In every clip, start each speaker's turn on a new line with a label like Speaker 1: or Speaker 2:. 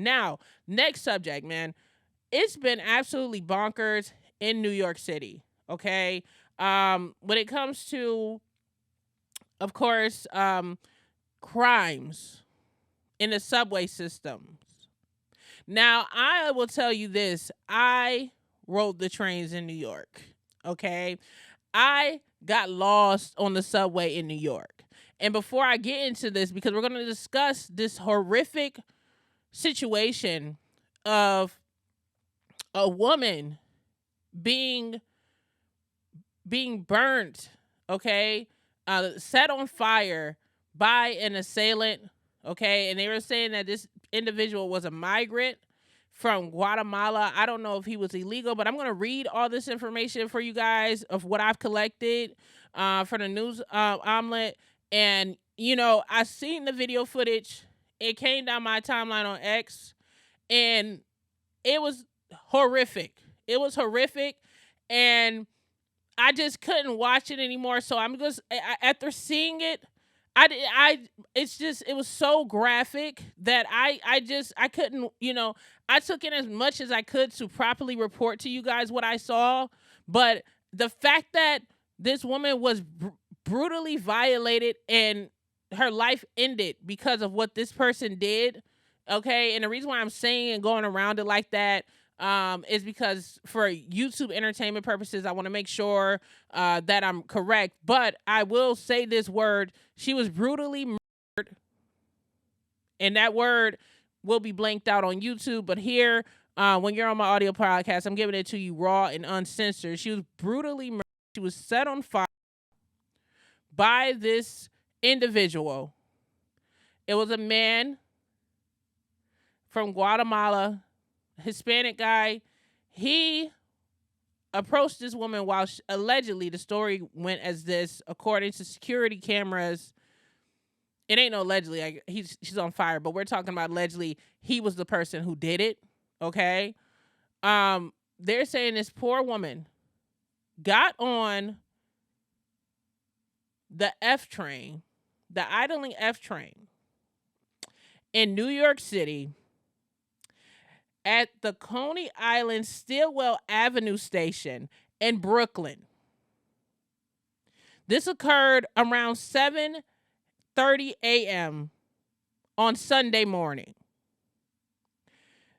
Speaker 1: Now, next subject, man. It's been absolutely bonkers in New York City. Okay. When it comes to, of course, crimes in the subway systems. Now, I will tell you this. I rode the trains in New York. Okay. I got lost on the subway in New York. And before I get into this, because we're going to discuss this horrific situation of a woman being burnt, okay, set on fire by an assailant, okay, and they were saying that this individual was a migrant from Guatemala. I don't know if he was illegal, but I'm going to read all this information for you guys of what I've collected for the news omelet. And, you know, I seen the video footage. It came down my timeline on X, and it was horrific. It was horrific, and I just couldn't watch it anymore. So I'm just after seeing it, it was so graphic that I couldn't, you know, I took in as much as I could to properly report to you guys what I saw, but the fact that this woman was brutally violated and her life ended because of what this person did, okay? And the reason why I'm saying and going around it like that is because for YouTube entertainment purposes, I want to make sure that I'm correct. But I will say this word: she was brutally murdered, and that word will be blanked out on YouTube. But here, when you're on my audio podcast, I'm giving it to you raw and uncensored. She was brutally murdered. She was set on fire by this individual. It was a man from Guatemala, Hispanic guy. He approached this woman while allegedly, the story went as this, according to security cameras. It ain't no allegedly, she's on fire, but we're talking about allegedly he was the person who did it. Okay. They're saying this poor woman got on the F train, the idling F train in New York City at the Coney Island Stillwell Avenue station in Brooklyn. This occurred around 7:30 a.m. on Sunday morning.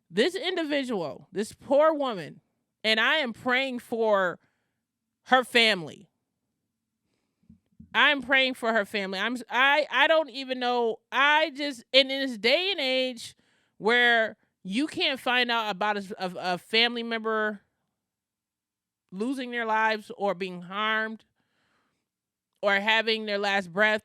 Speaker 1: This individual, this poor woman, and I am praying for her family. I'm praying for her family. I don't even know. In this day and age where you can't find out about a family member losing their lives or being harmed or having their last breath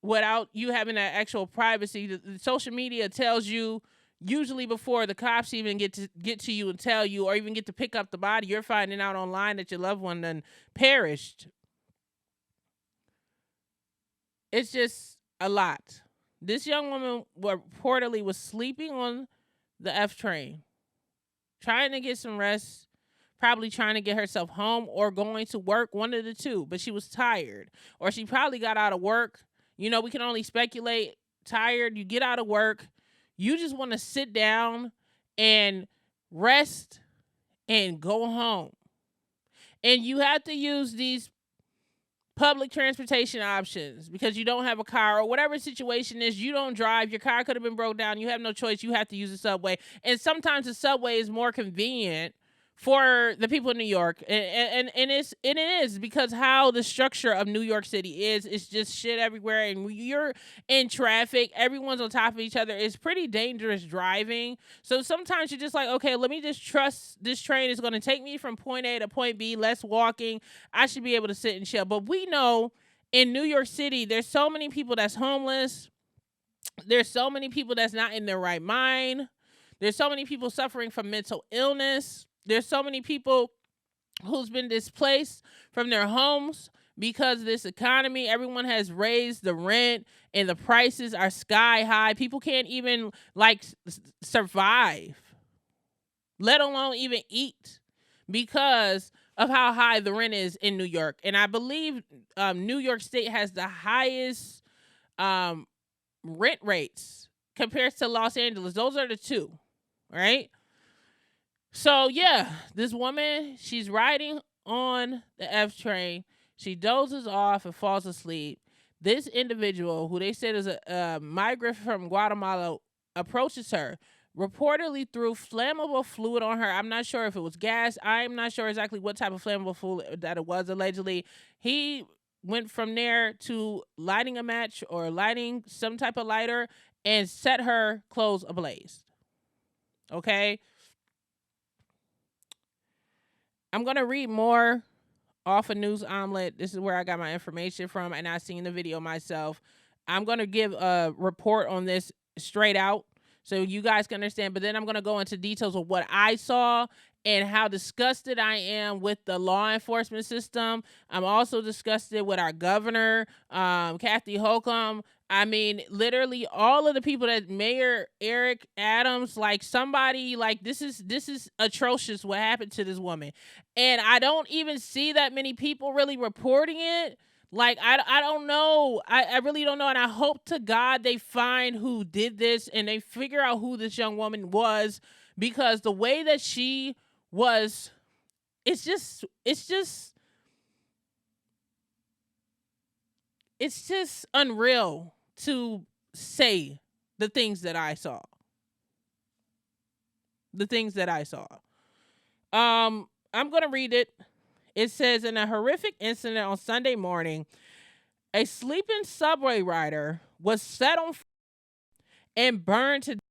Speaker 1: without you having that actual privacy. The social media tells you usually before the cops even get to you and tell you, or even get to pick up the body, you're finding out online that your loved one then perished. It's just a lot. This young woman reportedly was sleeping on the F train, trying to get some rest, probably trying to get herself home or going to work, one of the two, but she was tired, or she probably got out of work. You know, we can only speculate. Tired, you get out of work, you just want to sit down and rest and go home. And you have to use these public transportation options because you don't have a car, or whatever the situation is, you don't drive, your car could have been broke down, you have no choice, you have to use the subway. And sometimes the subway is more convenient for the people in New York, and it is because how the structure of New York City is. It's just shit everywhere, and when you're in traffic, everyone's on top of each other. It's pretty dangerous driving. So sometimes you're just like, okay, let me just trust this train is going to take me from point A to point B. Less walking. I should be able to sit and chill. But we know in New York City, there's so many people that's homeless. There's so many people that's not in their right mind. There's so many people suffering from mental illness. There's so many people who's been displaced from their homes because of this economy. Everyone has raised the rent and the prices are sky high. People can't even survive, let alone even eat, because of how high the rent is in New York. And I believe New York State has the highest rent rates compared to Los Angeles. Those are the two, right? So yeah, this woman, she's riding on the F train. She dozes off and falls asleep. This individual, who they said is a migrant from Guatemala, approaches her, reportedly threw flammable fluid on her. I'm not sure if it was gas. I'm not sure exactly what type of flammable fluid that it was, allegedly. He went from there to lighting a match or lighting some type of lighter and set her clothes ablaze. Okay? I'm going to read more off of News Omelet. This is where I got my information from, and I seen the video myself. I'm going to give a report on this straight out so you guys can understand, but then I'm going to go into details of what I saw and how disgusted I am with the law enforcement system. I'm also disgusted with our governor, Kathy Hochul. I mean, literally all of the people that Mayor Eric Adams, like somebody, like this is atrocious what happened to this woman. And I don't even see that many people really reporting it. Like, I don't know. I really don't know. And I hope to God they find who did this and they figure out who this young woman was, because the way that she was, it's just unreal to say the things that I saw. I'm going to read it. It says, in a horrific incident on Sunday morning, a sleeping subway rider was set on fire and burned to death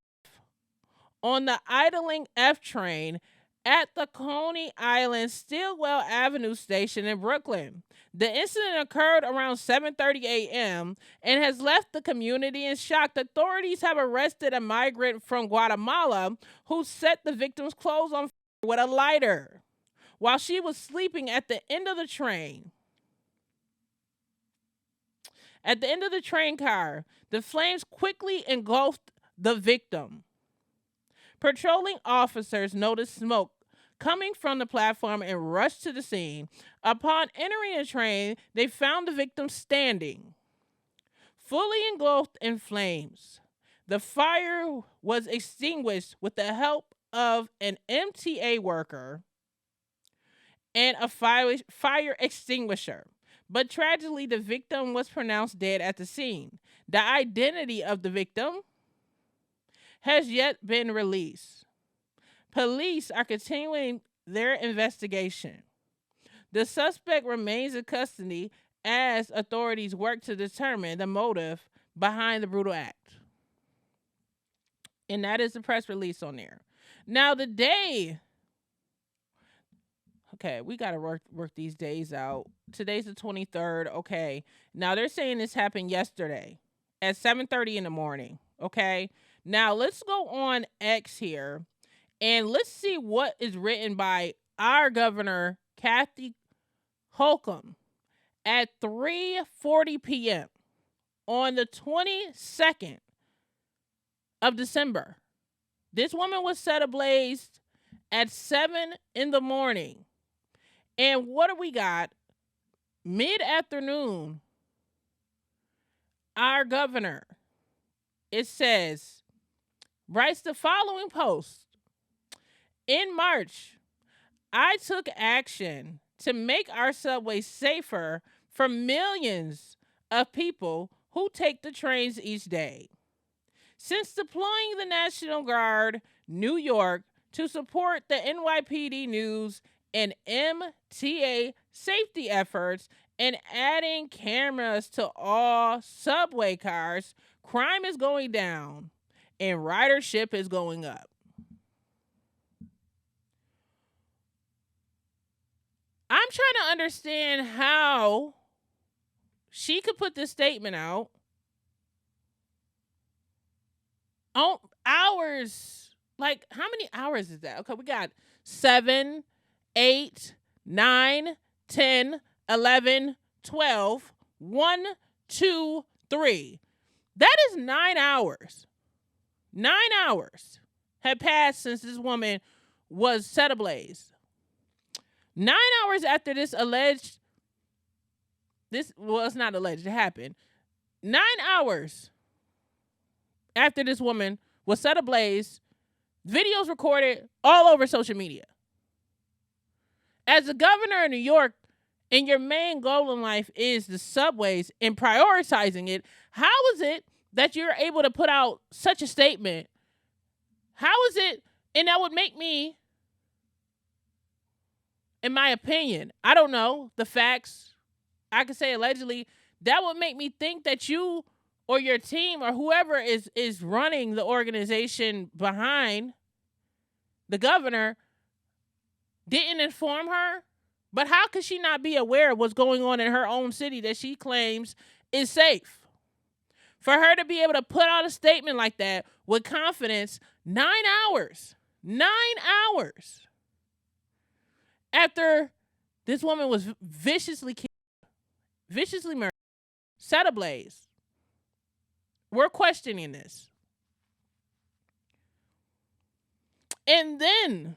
Speaker 1: on the idling F train at the Coney Island Stillwell Avenue station in Brooklyn. The incident occurred around 7:30 a.m. and has left the community in shock. Authorities have arrested a migrant from Guatemala who set the victim's clothes on fire with a lighter while she was sleeping at the end of the train. At the end of the train car, the flames quickly engulfed the victim. Patrolling officers noticed smoke coming from the platform and rushed to the scene. Upon entering the train, they found the victim standing, fully engulfed in flames. The fire was extinguished with the help of an MTA worker and a fire extinguisher. But tragically, the victim was pronounced dead at the scene. The identity of the victim has yet been released. Police are continuing their investigation. The suspect remains in custody as authorities work to determine the motive behind the brutal act. And that is the press release on there. Now, the day... Okay, we got to work these days out. Today's the 23rd. Okay. Now, they're saying this happened yesterday at 7:30 in the morning. Okay. Now, let's go on X here and let's see what is written by our governor, Kathy Hochul, at 3:40 p.m. on the 22nd of December. This woman was set ablaze at 7 in the morning. And what do we got? Mid-afternoon, our governor, it says, writes the following post. In March, I took action to make our subway safer for millions of people who take the trains each day. Since deploying the National Guard, New York, to support the NYPD News and MTA safety efforts and adding cameras to all subway cars, crime is going down and ridership is going up. I'm trying to understand how she could put this statement out on hours. Like, how many hours is that? Okay, we got 7, 8, 9, 10, 11, 12, 1, 2, 3. That is 9 hours. 9 hours had passed since this woman was set ablaze. 9 hours after it's not alleged, it happened. 9 hours after this woman was set ablaze, videos recorded all over social media. As the governor of New York, and your main goal in life is the subways and prioritizing it, how is it that you're able to put out such a statement? How is it, and that would make me, in my opinion, I don't know the facts, I could say allegedly, that would make me think that you or your team or whoever is running the organization behind the governor didn't inform her. But how could she not be aware of what's going on in her own city that she claims is safe? For her to be able to put out a statement like that with confidence 9 hours after this woman was viciously killed, viciously murdered, set ablaze. We're questioning this. And then,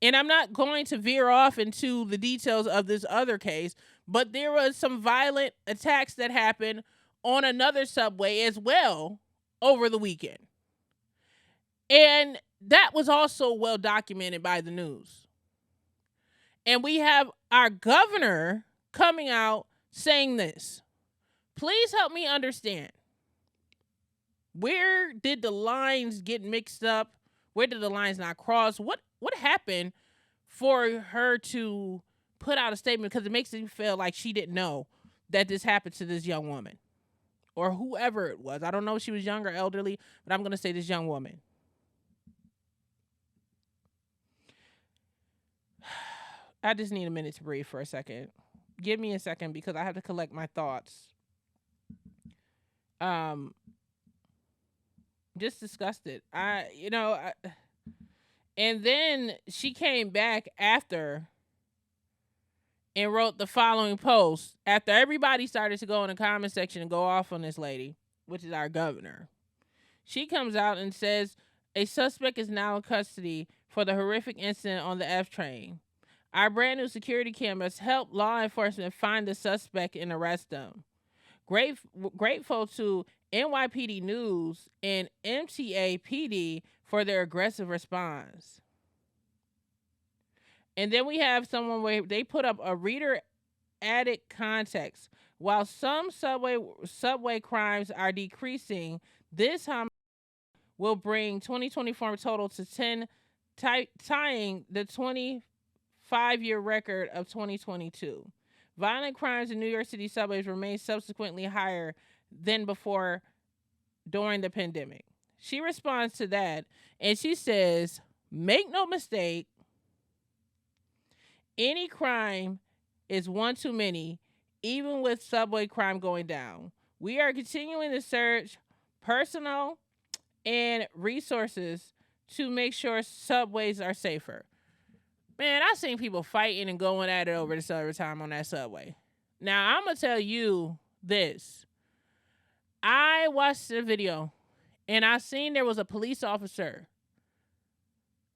Speaker 1: and I'm not going to veer off into the details of this other case, but there was some violent attacks that happened on another subway as well over the weekend. And that was also well documented by the news. And we have our governor coming out saying this. Please help me understand. Where did the lines get mixed up? Where did the lines not cross? What happened for her to put out a statement? Because it makes me feel like she didn't know that this happened to this young woman or whoever it was. I don't know if she was young or elderly, but I'm going to say this young woman. I just need a minute to breathe for a second. Give me a second because I have to collect my thoughts. Just disgusted. And then she came back after and wrote the following post after everybody started to go in the comment section and go off on this lady, which is our governor. She comes out and says, a suspect is now in custody for the horrific incident on the F train. Our brand new security cameras help law enforcement find the suspect and arrest them. Grateful to NYPD News and MTA PD for their aggressive response. And then we have someone where they put up a reader added context. While some subway crimes are decreasing, this homicide will bring 2024 total to 10, tying the 25-year record of 2022. Violent crimes in New York City subways remain subsequently higher than before during the pandemic. She responds to that and she says, make no mistake, any crime is one too many, even with subway crime going down. We are continuing to search personnel and resources to make sure subways are safer. Man, I've seen people fighting and going at it over this other time on that subway. Now, I'm going to tell you this. I watched the video and I seen there was a police officer.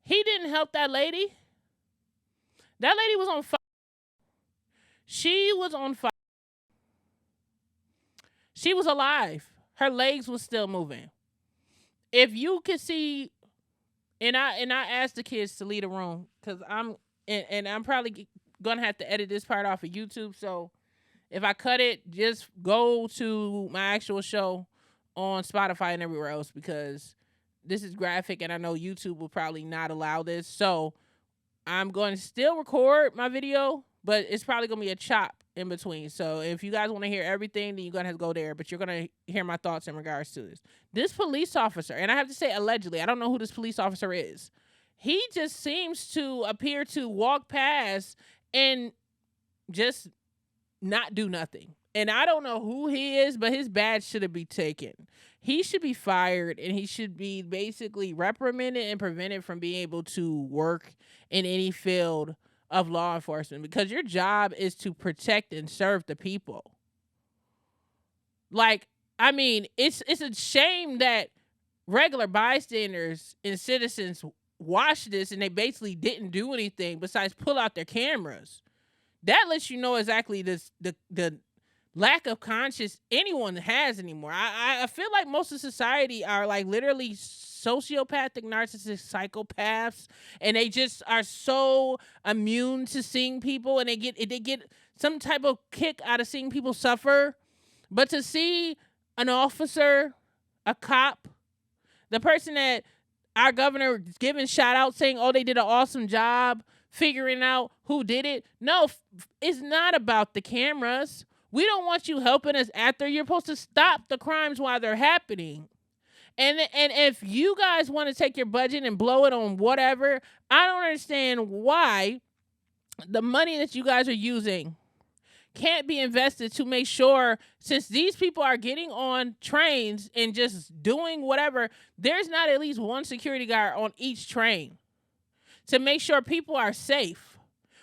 Speaker 1: He didn't help that lady. That lady was on fire. She was on fire. She was alive. Her legs was still moving. If you could see, and I asked the kids to leave the room because I'm probably gonna have to edit this part off of YouTube. So if I cut it, just go to my actual show on Spotify and everywhere else because this is graphic and I know YouTube will probably not allow this. So I'm going to still record my video, but it's probably going to be a chop in between. So if you guys want to hear everything, then you're going to have to go there, but you're going to hear my thoughts in regards to this. This police officer, and I have to say allegedly, I don't know who this police officer is. He just seems to appear to walk past and just not do nothing. And I don't know who he is, but his badge should be taken. He should be fired and he should be basically reprimanded and prevented from being able to work in any field of law enforcement because your job is to protect and serve the people. Like, I mean, it's a shame that regular bystanders and citizens watched this and they basically didn't do anything besides pull out their cameras. That lets you know exactly the lack of conscience anyone has anymore. I feel like most of society are like literally sociopathic, narcissistic psychopaths, and they just are so immune to seeing people, and they get some type of kick out of seeing people suffer. But to see an officer, a cop, the person that our governor giving shout out saying, oh, they did an awesome job figuring out who did it. No, it's not about the cameras. We don't want you helping us after. You're supposed to stop the crimes while they're happening. And if you guys want to take your budget and blow it on whatever, I don't understand why the money that you guys are using can't be invested to make sure, since these people are getting on trains and just doing whatever, there's not at least one security guard on each train to make sure people are safe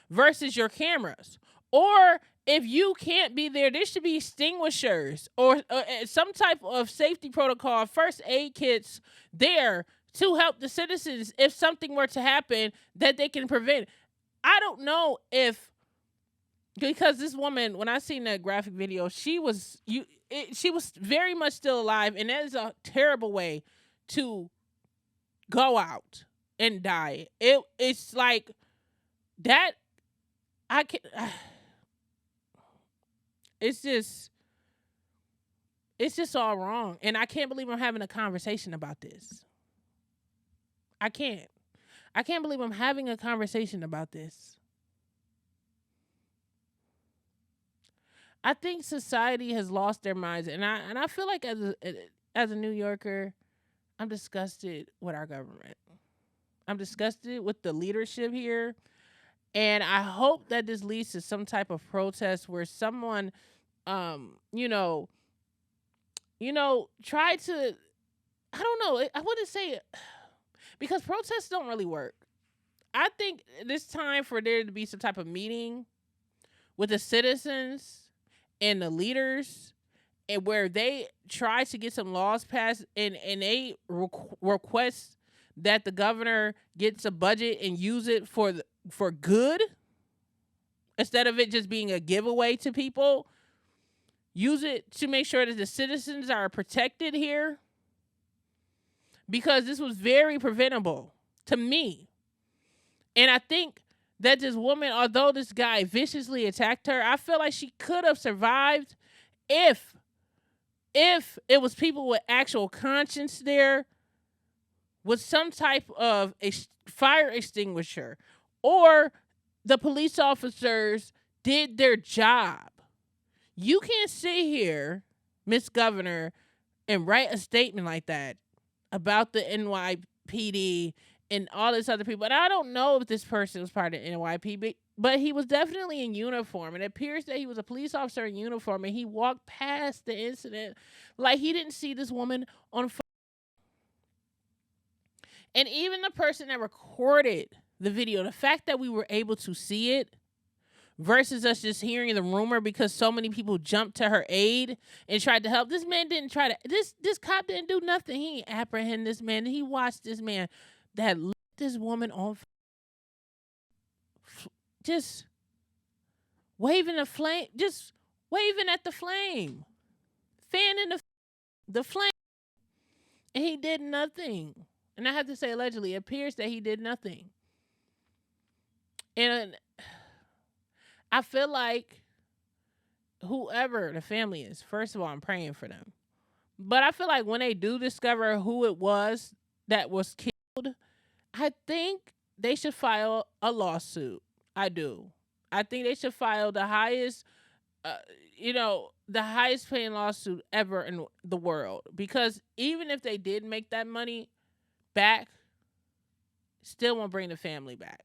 Speaker 1: versus your cameras. Or if you can't be there, there should be extinguishers or some type of safety protocol, first aid kits there to help the citizens if something were to happen that they can prevent. I don't know if, because this woman, when I seen that graphic video, she was very much still alive, and that is a terrible way to go out and die. It's like that. I can. It's just all wrong, and I can't believe I'm having a conversation about this. I can't believe I'm having a conversation about this. I think society has lost their minds, and I feel like as a New Yorker, I'm disgusted with our government. I'm disgusted with the leadership here, and I hope that this leads to some type of protest where someone, you know, try to, I don't know, I wouldn't say, because protests don't really work. I think it's time for there to be some type of meeting with the citizens and the leaders, and where they try to get some laws passed, and they request that the governor gets a budget and use it for good, instead of it just being a giveaway to people. Use it to make sure that the citizens are protected here, because this was very preventable to me. And I think that this woman, although this guy viciously attacked her, I feel like she could have survived if it was people with actual conscience there, with some type of a fire extinguisher, or the police officers did their job. You can't sit here, Miss Governor, and write a statement like that about the NYPD and all this other people. And I don't know if this person was part of the NYPD, but he was definitely in uniform. And it appears that he was a police officer in uniform, and he walked past the incident like he didn't see this woman on fire. And even the person that recorded the video, the fact that we were able to see it versus us just hearing the rumor, because so many people jumped to her aid and tried to help. This man didn't try to, this cop didn't do nothing. He didn't apprehend this man. He watched this man that lit this woman on fire, just waving a flame, just waving at the flame, fanning the flame, and he did nothing. And I have to say, allegedly, it appears that he did nothing. And I feel like whoever the family is, first of all, I'm praying for them. But I feel like when they do discover who it was that was killed, I think they should file a lawsuit. I do. I think they should file the highest, the highest paying lawsuit ever in the world. Because even if they did make that money back, still won't bring the family back.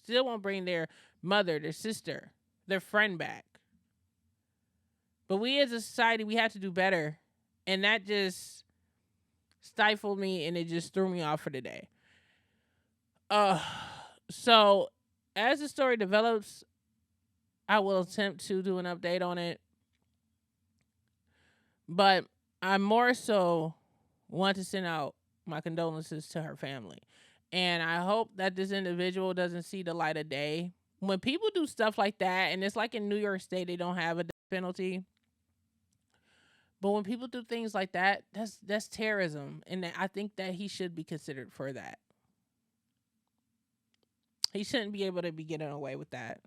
Speaker 1: Still won't bring their mother, their sister, their friend back. But we as a society, we have to do better. And that just stifled me, and it just threw me off for the day. So as the story develops, I will attempt to do an update on it. But I more so want to send out my condolences to her family. And I hope that this individual doesn't see the light of day. When people do stuff like that, and it's like in New York State, they don't have a penalty. But when people do things like that, that's terrorism, and I think that he should be considered for that. He shouldn't be able to be getting away with that.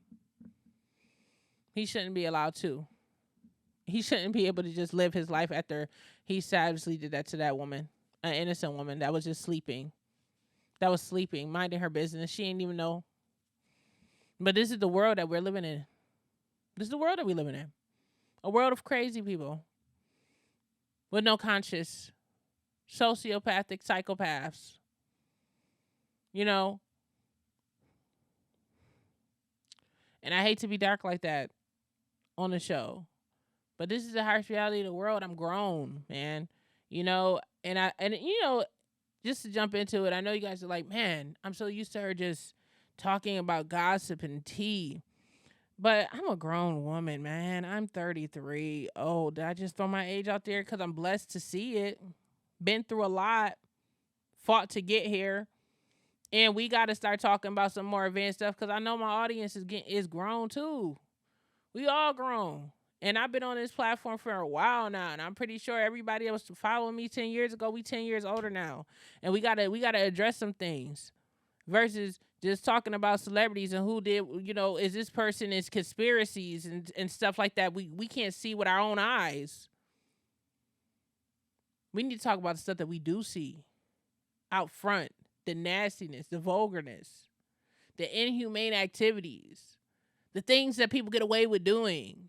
Speaker 1: He shouldn't be allowed to. He shouldn't be able to just live his life after he savagely did that to that woman, an innocent woman that was just sleeping, minding her business. She didn't even know. But this is the world that we're living in. This is the world that we're living in. A world of crazy people with no conscience, sociopathic psychopaths. You know? And I hate to be dark like that on the show. But this is the harsh reality of the world. I'm grown, man. And just to jump into it, I know you guys are like, man, I'm so used to her just talking about gossip and tea. But I'm a grown woman, man. I'm 33. Oh, did I just throw my age out there? Because I'm blessed to see it. Been through a lot. Fought to get here. And we got to start talking about some more advanced stuff because I know my audience is grown too. We all grown. And I've been on this platform for a while now, and I'm pretty sure everybody that was following me 10 years ago, we 10 years older now. And we gotta address some things versus just talking about celebrities and who did, is this person is conspiracies and stuff like that. We can't see with our own eyes. We need to talk about the stuff that we do see out front. The nastiness, the vulgarness, the inhumane activities, the things that people get away with doing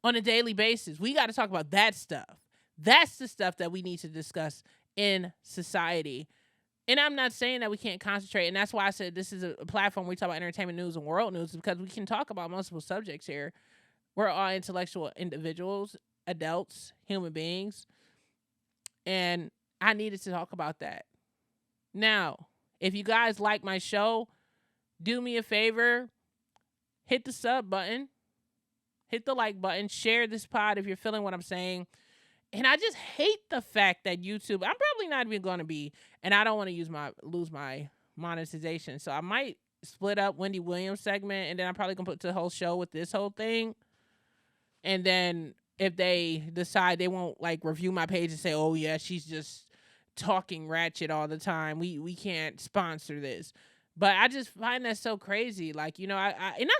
Speaker 1: on a daily basis. We got to talk about that stuff. That's the stuff that we need to discuss in society. And I'm not saying that we can't concentrate. And that's why I said this is a platform where we talk about entertainment news and world news, because we can talk about multiple subjects here. We're all intellectual individuals, adults, human beings. And I needed to talk about that. Now, if you guys like my show, do me a favor, hit the sub button, hit the like button, share this pod if you're feeling what I'm saying. And I just hate the fact that YouTube, I'm probably not even going to be, and I don't want to lose my monetization. So I might split up Wendy Williams segment, and then I'm probably going to put the whole show with this whole thing. And then if they decide they won't review my page and say, oh yeah, she's just talking ratchet all the time, we can't sponsor this. But I just find that so crazy. I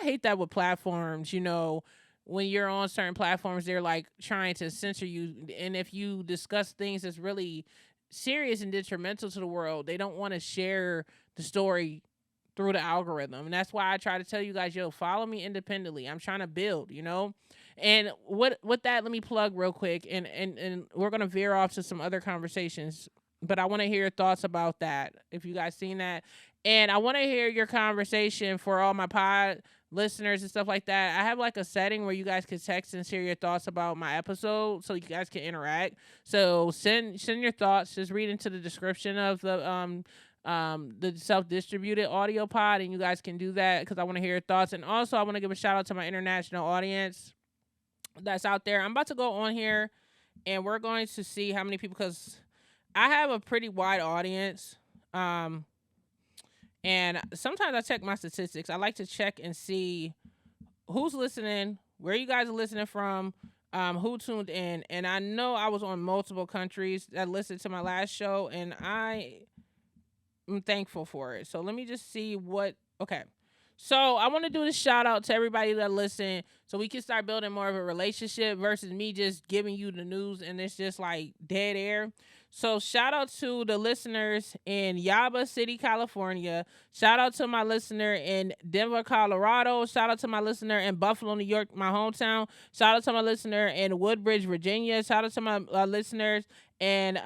Speaker 1: hate that with platforms, when you're on certain platforms, they're trying to censor you. And if you discuss things that's really serious and detrimental to the world, they don't want to share the story through the algorithm. And that's why I try to tell you guys, follow me independently. I'm trying to build, And with that, let me plug real quick, and we're going to veer off to some other conversations. But I want to hear your thoughts about that, if you guys seen that. And I want to hear your conversation for all my pod listeners and stuff like that. I have a setting where you guys can text and share your thoughts about my episode so you guys can interact. So send your thoughts. Just read into the description of the self-distributed audio pod, and you guys can do that because I want to hear your thoughts. And also I want to give a shout out to my international audience that's out there. I'm about to go on here and we're going to see how many people, because I have a pretty wide audience. And sometimes I check my statistics. I like to check and see who's listening, where you guys are listening from, who tuned in. And I know I was on multiple countries that listened to my last show, and I am thankful for it. So let me just see okay. So I want to do this shout out to everybody that listened so we can start building more of a relationship versus me just giving you the news and it's just dead air. So shout out to the listeners in Yuba City, California. Shout out to my listener in Denver, Colorado. Shout out to my listener in Buffalo, New York, my hometown. Shout out to my listener in Woodbridge, Virginia. Shout out to my listeners in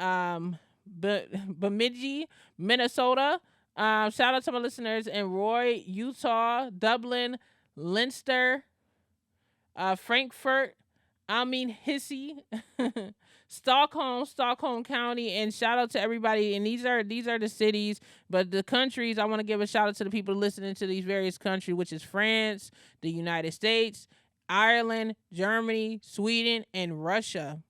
Speaker 1: Bemidji, Minnesota. Shout out to my listeners in Roy, Utah, Dublin, Leinster, Frankfurt, Hissy, Stockholm County, and shout out to everybody. And these are the cities, but the countries, I want to give a shout out to the people listening to these various countries, which is France, the United States, Ireland, Germany, Sweden, and Russia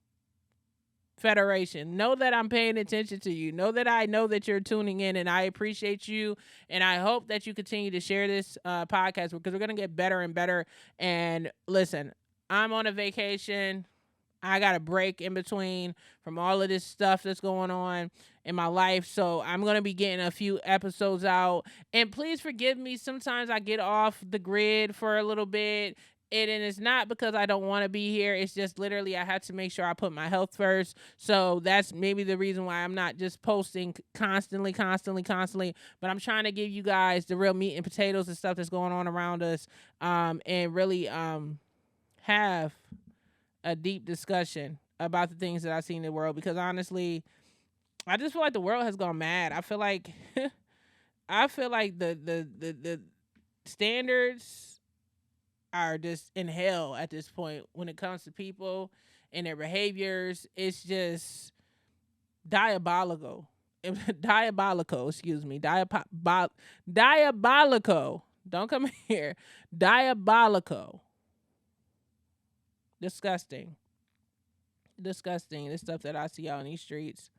Speaker 1: Federation. Know that I'm paying attention to you. Know that I know that you're tuning in, and I appreciate you. And I hope that you continue to share this podcast because we're going to get better and better. And listen, I'm on a vacation. I got a break in between from all of this stuff that's going on in my life. So I'm going to be getting a few episodes out. And please forgive me. Sometimes I get off the grid for a little bit. And it's not because I don't want to be here. It's just literally I had to make sure I put my health first. So that's maybe the reason why I'm not just posting constantly. But I'm trying to give you guys the real meat and potatoes and stuff that's going on around us, and really have a deep discussion about the things that I see in the world, because honestly, I just feel like the world has gone mad. I feel like the standards are just in hell at this point when it comes to people and their behaviors. It's just diabolical. Diabolical, excuse me. Diabolical. Don't come here. Diabolical. Disgusting. Disgusting. The stuff that I see out in these streets.